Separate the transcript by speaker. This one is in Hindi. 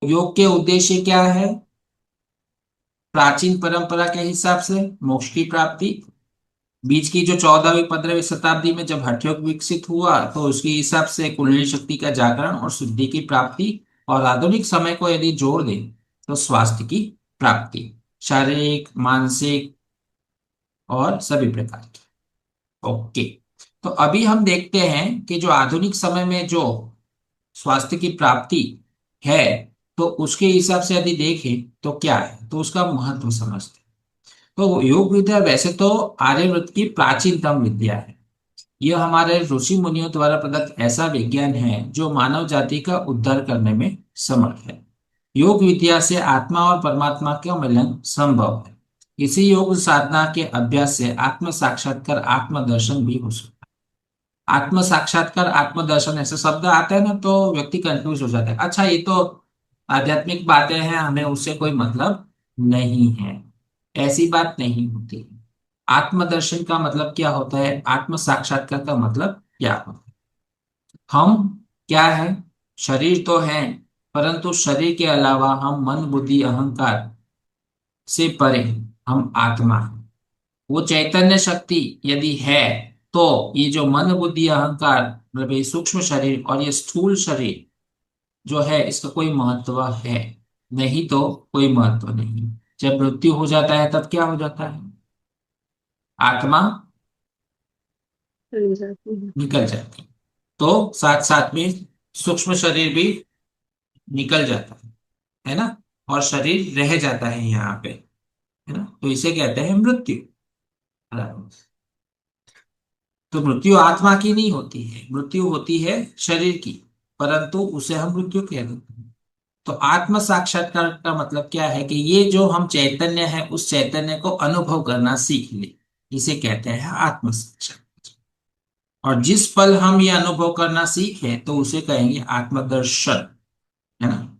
Speaker 1: योग के उद्देश्य क्या है? प्राचीन परंपरा के हिसाब से मोक्ष की प्राप्ति। बीच की जो 14वीं 15वीं शताब्दी में जब हठ योग विकसित हुआ तो उसके हिसाब से कुंडली शक्ति का जागरण और शुद्धि की प्राप्ति। और आधुनिक समय को यदि जोड़ दें तो स्वास्थ्य की प्राप्ति, शारीरिक मानसिक और सभी प्रकार की। ओके। तो अभी हम देखते हैं कि जो आधुनिक समय में जो स्वास्थ्य की प्राप्ति है, तो उसके हिसाब से यदि देखें तो क्या है, तो उसका महत्व समझते हैं। तो योग विद्या वैसे तो आर्यवर्त की प्राचीनतम विद्या है। यह हमारे ऋषि मुनियों द्वारा प्रदत्त ऐसा विज्ञान है जो मानव जाति का उद्धार करने में समर्थ है। योग विद्या से आत्मा और परमात्मा का मिलन संभव है। इसी योग साधना के अभ्यास से आत्म साक्षात्कार आत्मदर्शन भी हो सकता है। आत्म साक्षात्कार आत्मदर्शन ऐसे शब्द आते हैं ना तो व्यक्ति कंफ्यूज हो जाता है, अच्छा ये तो आध्यात्मिक बातें हैं, हमें उससे कोई मतलब नहीं है। ऐसी बात नहीं होती। आत्मदर्शन का मतलब क्या होता है, आत्म साक्षात्कार का मतलब क्या होता है? हम क्या है? शरीर तो है, परंतु शरीर के अलावा हम मन बुद्धि अहंकार से परे हैं। हम आत्मा हैं। वो चैतन्य शक्ति यदि है तो ये जो मन बुद्धि अहंकार, मतलब ये सूक्ष्म शरीर और ये स्थूल शरीर जो है, इसका कोई महत्व है? नहीं तो कोई महत्व नहीं। जब मृत्यु हो जाता है तब क्या हो जाता है? आत्मा
Speaker 2: चली जाती है।
Speaker 1: निकल जाती है। तो साथ साथ में सूक्ष्म शरीर भी निकल जाता है ना? और शरीर रह जाता है यहाँ पे, है ना? तो इसे कहते हैं मृत्यु। तो मृत्यु आत्मा की नहीं होती है, मृत्यु होती है शरीर की, परंतु उसे हम मृत्यु कह देते हैं। तो आत्म साक्षात्कार का मतलब क्या है कि ये जो हम चैतन्य है उस चैतन्य को अनुभव करना सीख ले, इसे कहते हैं आत्म साक्षात्कार। और जिस पल हम ये अनुभव करना सीखे तो उसे कहेंगे आत्मदर्शन, है ना?